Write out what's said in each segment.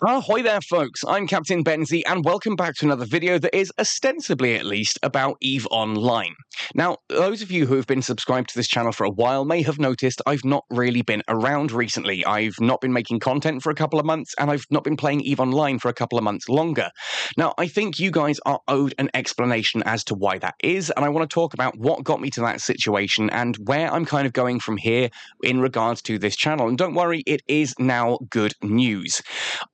Ahoy there, folks. I'm Captain Benzie, and welcome back to another video that is ostensibly, at least, about EVE Online. Now, those of you who have been subscribed to this channel for a while may have noticed I've not really been around recently. I've not been making content for a couple of months, and I've not been playing EVE Online for a couple of months longer. Now, I think you guys are owed an explanation as to why that is, and I want to talk about what got me to that situation and where I'm kind of going from here in regards to this channel. And don't worry, it is now good news.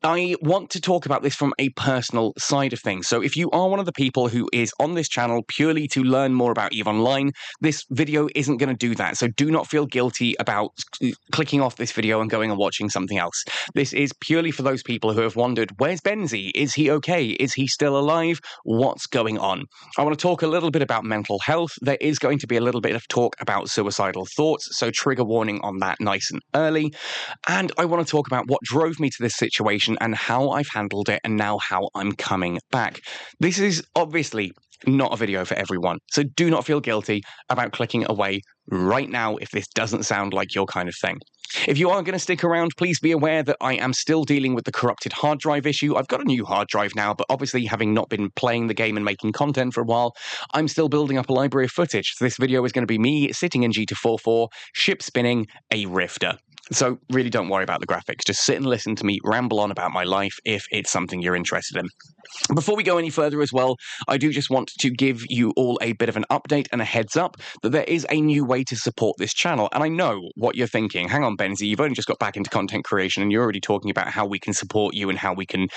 I want to talk about this from a personal side of things. So if you are one of the people who is on this channel purely to learn more about EVE Online, this video isn't going to do that. So do not feel guilty about clicking off this video and going and watching something else. This is purely for those people who have wondered, where's Benzie? Is he okay? Is he still alive? What's going on? I want to talk a little bit about mental health. There is going to be a little bit of talk about suicidal thoughts, so trigger warning on that nice and early. And I want to talk about what drove me to this situation and how I've handled it and now how I'm coming back. This is obviously not a video for everyone, so do not feel guilty about clicking away right now if this doesn't sound like your kind of thing. If you are going to stick around, please be aware that I am still dealing with the corrupted hard drive issue. I've got a new hard drive now, but obviously having not been playing the game and making content for a while, I'm still building up a library of footage. So this video is going to be me sitting in G244, ship spinning a Rifter. So really don't worry about the graphics. Just sit and listen to me ramble on about my life if it's something you're interested in. Before we go any further as well, I do just want to give you all a bit of an update and a heads up that there is a new way to support this channel. And I know what you're thinking. Hang on, Benzie, you've only just got back into content creation and you're already talking about how we can support you and how we can,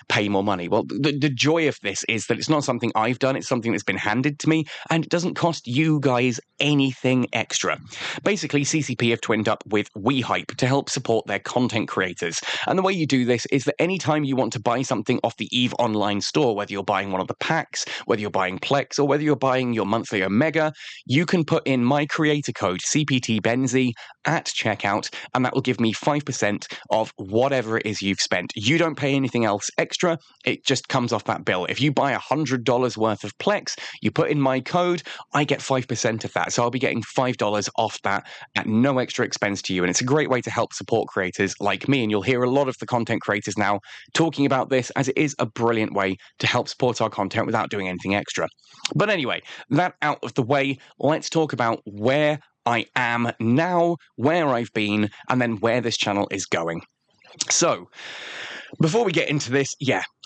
pay more money. Well, the joy of this is that it's not something I've done. It's something that's been handed to me and it doesn't cost you guys anything extra. Basically, CCP have twinned up with WeHype to help support their content creators. And the way you do this is that anytime you want to buy something off the EVE Online store, whether you're buying one of the packs, whether you're buying Plex, or whether you're buying your monthly Omega, you can put in my creator code CPTBenzie at checkout, and that will give me 5% of whatever it is you've spent. You don't pay anything else extra, it just comes off that bill. If you buy $100 worth of Plex, you put in my code, I get 5% of that. So I'll be getting $5 off that at no extra expense to you. And it's a great way to help support creators like me. And you'll hear a lot of the content creators now talking about this, as it is a brilliant way to help support our content without doing anything extra. But anyway, that out of the way, let's talk about where I am now, where I've been, and then where this channel is going. So, before we get into this,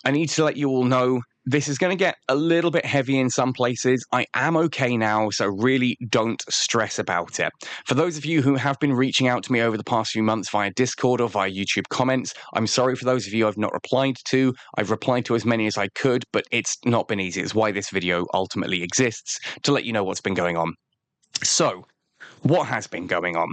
I need to let you all know this is going to get a little bit heavy in some places. I am okay now, so really don't stress about it. For those of you who have been reaching out to me over the past few months via Discord or via YouTube comments, I'm sorry for those of you I've not replied to. I've replied to as many as I could, but it's not been easy. It's why this video ultimately exists, to let you know what's been going on. So, what has been going on?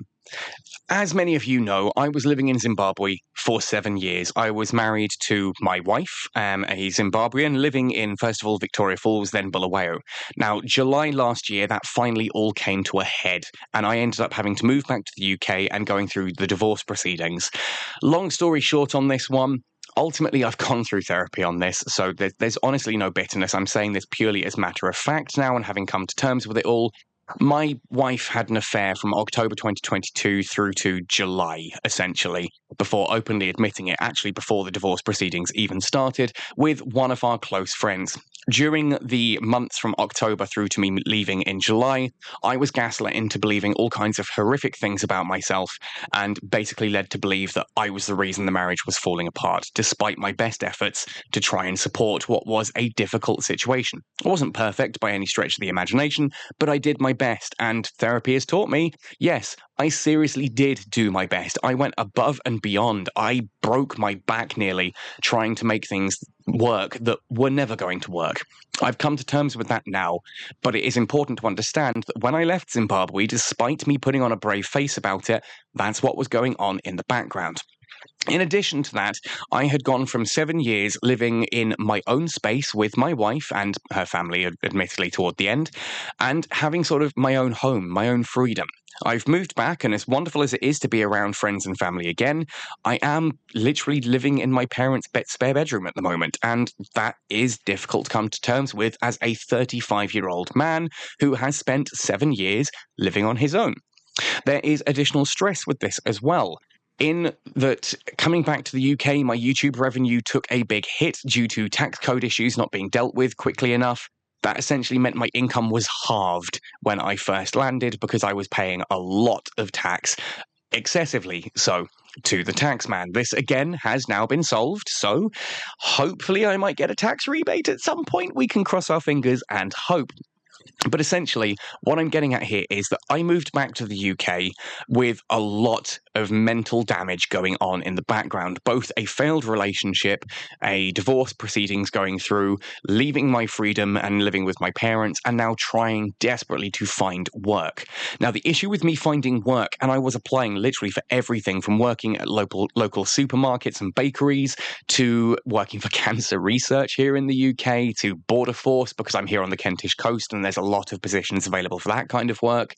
As many of you know, I was living in Zimbabwe for 7 years. I was married to my wife, a Zimbabwean, living in, first of all, Victoria Falls, then Bulawayo. Now, July last year, that finally all came to a head, and I ended up having to move back to the UK and going through the divorce proceedings. Long story short on this one, ultimately, I've gone through therapy on this, so there's honestly no bitterness. I'm saying this purely as matter of fact now and having come to terms with it all. My wife had an affair from October 2022 through to July, essentially, before openly admitting it, actually before the divorce proceedings even started, with one of our close friends. During the months from October through to me leaving in July, I was gaslit into believing all kinds of horrific things about myself and basically led to believe that I was the reason the marriage was falling apart, despite my best efforts to try and support what was a difficult situation. I wasn't perfect by any stretch of the imagination, but I did my best, and therapy has taught me, yes, I seriously did do my best. I went above and beyond. I broke my back nearly trying to make things work that were never going to work. I've come to terms with that now, but it is important to understand that when I left Zimbabwe, despite me putting on a brave face about it, that's what was going on in the background. In addition to that, I had gone from 7 years living in my own space with my wife and her family, admittedly toward the end, and having sort of my own home, my own freedom. I've moved back, and as wonderful as it is to be around friends and family again, I am literally living in my parents' spare bedroom at the moment, and that is difficult to come to terms with as a 35-year-old man who has spent 7 years living on his own. There is additional stress with this as well. in that coming back to the UK, my YouTube revenue took a big hit due to tax code issues not being dealt with quickly enough. That essentially meant my income was halved when I first landed because I was paying a lot of tax, excessively so, to the tax man. This again has now been solved, so hopefully I might get a tax rebate at some point. We can cross our fingers and hope. But essentially, what I'm getting at here is that I moved back to the UK with a lot of mental damage going on in the background, both a failed relationship, a divorce proceedings going through, leaving my freedom and living with my parents, and now trying desperately to find work. Now, the issue with me finding work, and I was applying literally for everything from working at local supermarkets and bakeries to working for cancer research here in the UK to border force because I'm here on the Kentish coast and there's a lot of positions available for that kind of work.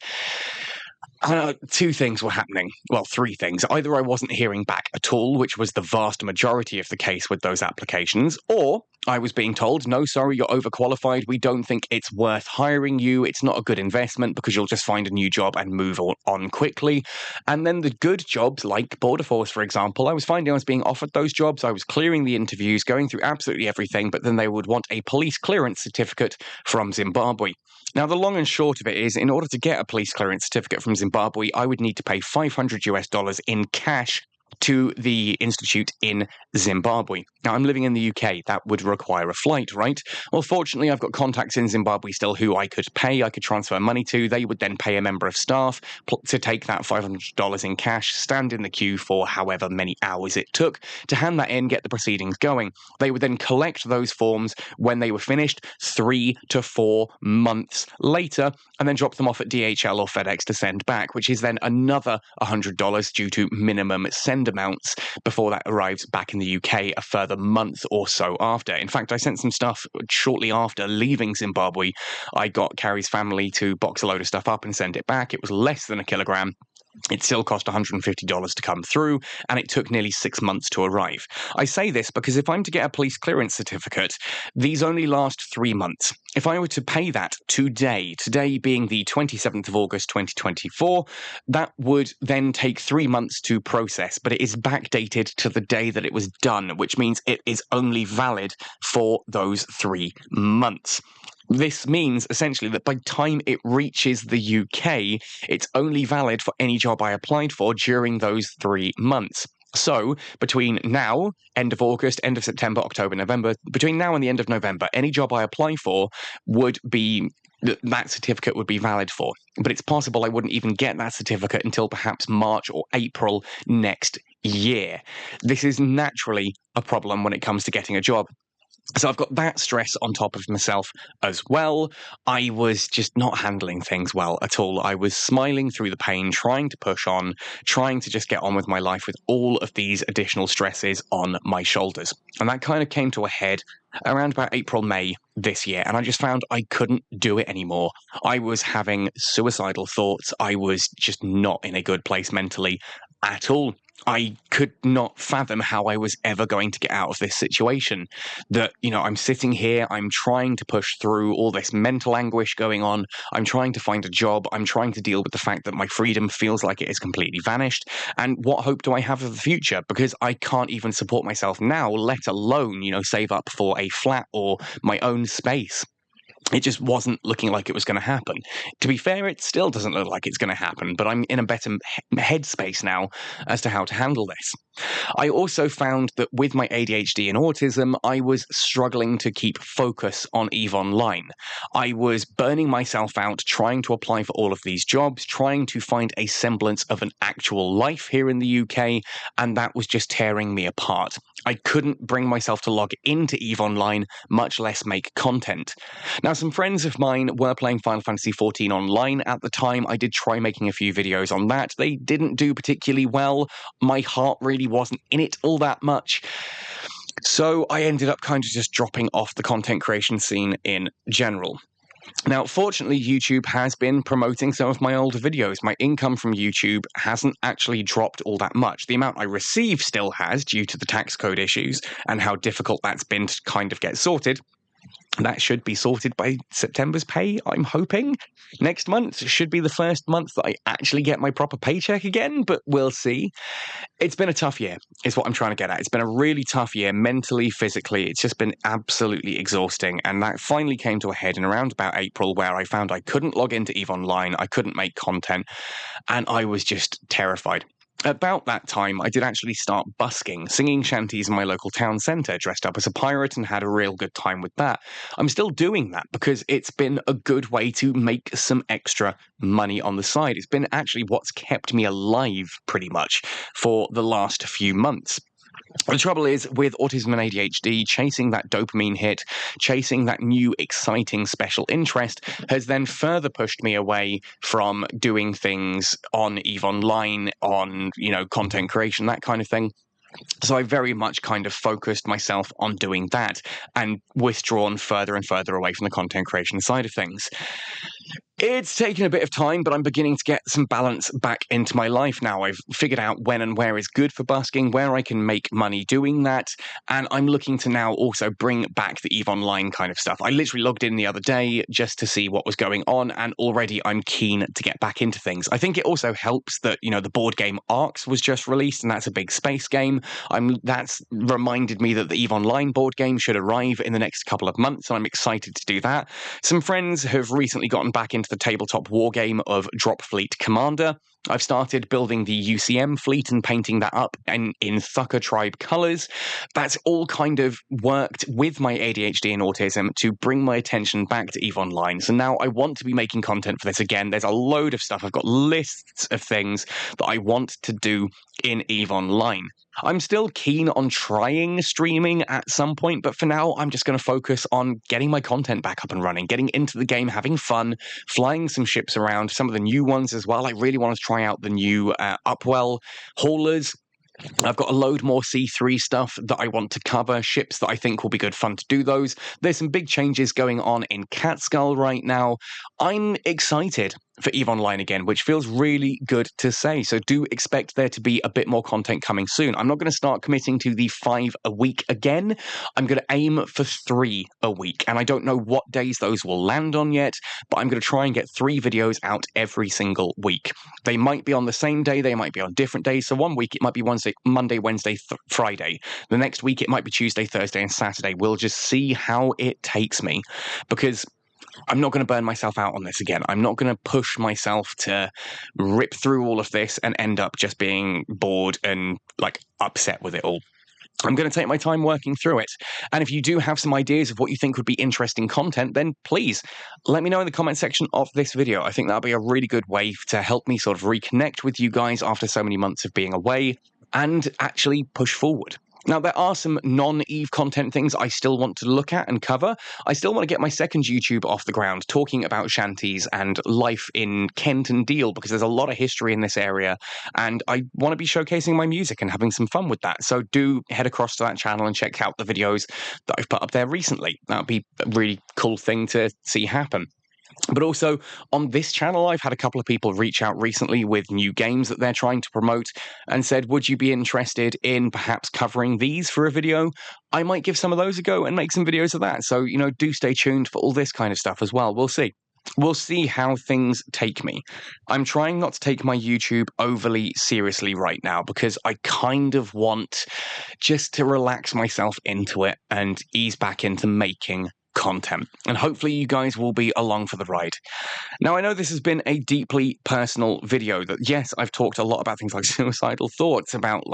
Two things were happening. Well, three things. Either I wasn't hearing back at all, which was the vast majority of the case with those applications, or I was being told, no, sorry, you're overqualified. We don't think it's worth hiring you. It's not a good investment because you'll just find a new job and move on quickly. And then the good jobs, like Border Force, for example, I was finding I was being offered those jobs. I was clearing the interviews, going through absolutely everything, but then they would want a police clearance certificate from Zimbabwe. Now, the long and short of it is, in order to get a police clearance certificate from Zimbabwe, I would need to pay $500 in cash to the institute in Zimbabwe. Now, I'm living in the UK. That would require a flight, right? Well, fortunately, I've got contacts in Zimbabwe still who I could pay. I could transfer money to. They would then pay a member of staff to take that $500 in cash, stand in the queue for however many hours it took to hand that in, get the proceedings going. They would then collect those forms when they were finished 3 to 4 months later and then drop them off at DHL or FedEx to send back, which is then another $100 due to minimum send amounts before that arrives back in the UK a further month or so after. In fact, I sent some stuff shortly after leaving Zimbabwe. I got Carrie's family to box a load of stuff up and send it back. It was less than a kilogram. It still cost $150 to come through, and it took nearly 6 months to arrive. I say this because if I'm to get a police clearance certificate, these only last 3 months. If I were to pay that today being the 27th of August 2024, that would then take 3 months to process, but it is backdated to the day that it was done, which means it is only valid for those 3 months. This means essentially that by the time it reaches the UK, it's only valid for any job I applied for during those 3 months. So between now, end of August, end of September, October, November, between now and the end of November, any job I apply for would be that certificate would be valid for. But it's possible I wouldn't even get that certificate until perhaps March or April next year. This is naturally a problem when it comes to getting a job. So I've got that stress on top of myself as well. I was just not handling things well at all. I was smiling through the pain, trying to push on, trying to just get on with my life with all of these additional stresses on my shoulders. And that kind of came to a head around about April, May this year, and I just found I couldn't do it anymore. I was having suicidal thoughts. I was just not in a good place mentally at all. I could not fathom how I was ever going to get out of this situation. That, I'm sitting here, I'm trying to push through all this mental anguish going on. I'm trying to find a job. I'm trying to deal with the fact that my freedom feels like it has completely vanished. And what hope do I have of the future? Because I can't even support myself now, let alone, save up for a flat or my own space. It just wasn't looking like it was going to happen. To be fair, it still doesn't look like it's going to happen, but I'm in a better headspace now as to how to handle this. I also found that with my ADHD and autism, I was struggling to keep focus on EVE Online. I was burning myself out trying to apply for all of these jobs, trying to find a semblance of an actual life here in the UK, and that was just tearing me apart. I couldn't bring myself to log into EVE Online, much less make content. Now, some friends of mine were playing Final Fantasy XIV Online at the time. I did try making a few videos on that. They didn't do particularly well. My heart really wasn't in it all that much. So I ended up kind of just dropping off the content creation scene in general. Now, fortunately, YouTube has been promoting some of my older videos. My income from YouTube hasn't actually dropped all that much. The amount I receive still has, due to the tax code issues and how difficult that's been to kind of get sorted. That should be sorted by September's pay, I'm hoping. Next month should be the first month that I actually get my proper paycheck again, but we'll see. It's been a tough year, is what I'm trying to get at. It's been a really tough year, mentally, physically. It's just been absolutely exhausting. And that finally came to a head in around about April, where I found I couldn't log into EVE Online, I couldn't make content, and I was just terrified. About that time, I did actually start busking, singing shanties in my local town centre, dressed up as a pirate, and had a real good time with that. I'm still doing that because it's been a good way to make some extra money on the side. It's been actually what's kept me alive, pretty much, for the last few months. The trouble is, with autism and ADHD, chasing that dopamine hit, chasing that new exciting special interest, has then further pushed me away from doing things on EVE Online, on, content creation, that kind of thing. So I very much kind of focused myself on doing that and withdrawn further and further away from the content creation side of things. It's taken a bit of time, but I'm beginning to get some balance back into my life now. I've figured out when and where is good for busking, where I can make money doing that, and I'm looking to now also bring back the EVE Online kind of stuff. I literally logged in the other day just to see what was going on, and already I'm keen to get back into things. I think it also helps that, the board game Arcs was just released, and that's a big space game. That's reminded me that the EVE Online board game should arrive in the next couple of months, and I'm excited to do that. Some friends have recently gotten back into the tabletop war game of Drop Fleet Commander. I've started building the UCM fleet and painting that up in Thucker Tribe colours. That's all kind of worked with my ADHD and autism to bring my attention back to EVE Online. So now I want to be making content for this again. There's a load of stuff. I've got lists of things that I want to do in EVE Online. I'm still keen on trying streaming at some point, but for now, I'm just going to focus on getting my content back up and running, getting into the game, having fun, flying some ships around, some of the new ones as well. I really want to try out the new Upwell haulers. I've got a load more C3 stuff that I want to cover, ships that I think will be good fun to do those. There's some big changes going on in Catskull right now. I'm excited for EVE Online again, which feels really good to say. So do expect there to be a bit more content coming soon. I'm not going to start committing to the 5 a week again. I'm going to aim for 3 a week. And I don't know what days those will land on yet, but I'm going to try and get 3 videos out every single week. They might be on the same day. They might be on different days. So one week it might be Monday, Wednesday, Friday. The next week it might be Tuesday, Thursday, and Saturday. We'll just see how it takes me, because I'm not going to burn myself out on this again. I'm not going to push myself to rip through all of this and end up just being bored and upset with it all. I'm going to take my time working through it. And if you do have some ideas of what you think would be interesting content, then please let me know in the comment section of this video. I think that'll be a really good way to help me sort of reconnect with you guys after so many months of being away and actually push forward. Now, there are some non-EVE content things I still want to look at and cover. I still want to get my second YouTube off the ground, talking about shanties and life in Kent and Deal, because there's a lot of history in this area, and I want to be showcasing my music and having some fun with that. So do head across to that channel and check out the videos that I've put up there recently. That would be a really cool thing to see happen. But also on this channel, I've had a couple of people reach out recently with new games that they're trying to promote and said, would you be interested in perhaps covering these for a video? I might give some of those a go and make some videos of that. So, do stay tuned for all this kind of stuff as well. We'll see. We'll see how things take me. I'm trying not to take my YouTube overly seriously right now, because I kind of want just to relax myself into it and ease back into making content, and hopefully you guys will be along for the ride. Now, I know this has been a deeply personal video that, yes, I've talked a lot about things like suicidal thoughts, about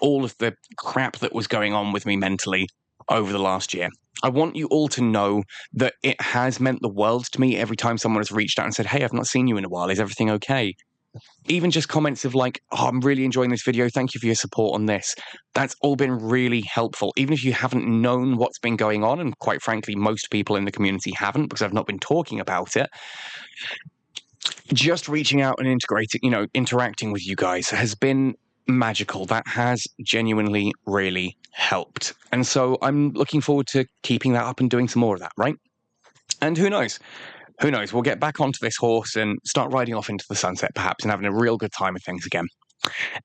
all of the crap that was going on with me mentally over the last year. I want you all to know that it has meant the world to me every time someone has reached out and said, hey, I've not seen you in a while, is everything okay? Even just comments of oh, I'm really enjoying this video, thank you for your support on this. That's all been really helpful. Even if you haven't known what's been going on, and quite frankly, most people in the community haven't, because I've not been talking about it, just reaching out and interacting with you guys has been magical. That has genuinely really helped. And so I'm looking forward to keeping that up and doing some more of that, right? And who knows? Who knows? We'll get back onto this horse and start riding off into the sunset, perhaps, and having a real good time with things again.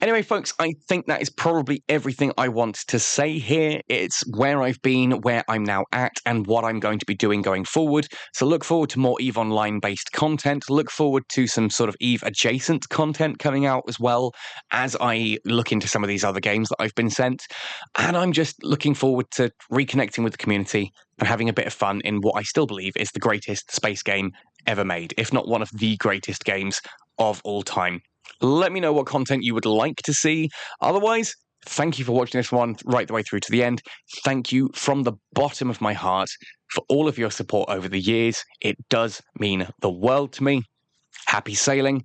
Anyway, folks, I think that is probably everything I want to say here. It's where I've been, where I'm now at, and what I'm going to be doing going forward. So look forward to more EVE Online-based content. Look forward to some sort of EVE-adjacent content coming out as well as I look into some of these other games that I've been sent. And I'm just looking forward to reconnecting with the community and having a bit of fun in what I still believe is the greatest space game ever made, if not one of the greatest games of all time. Let me know what content you would like to see. Otherwise, thank you for watching this one right the way through to the end. Thank you from the bottom of my heart for all of your support over the years. It does mean the world to me. Happy sailing,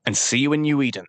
and see you in New Eden.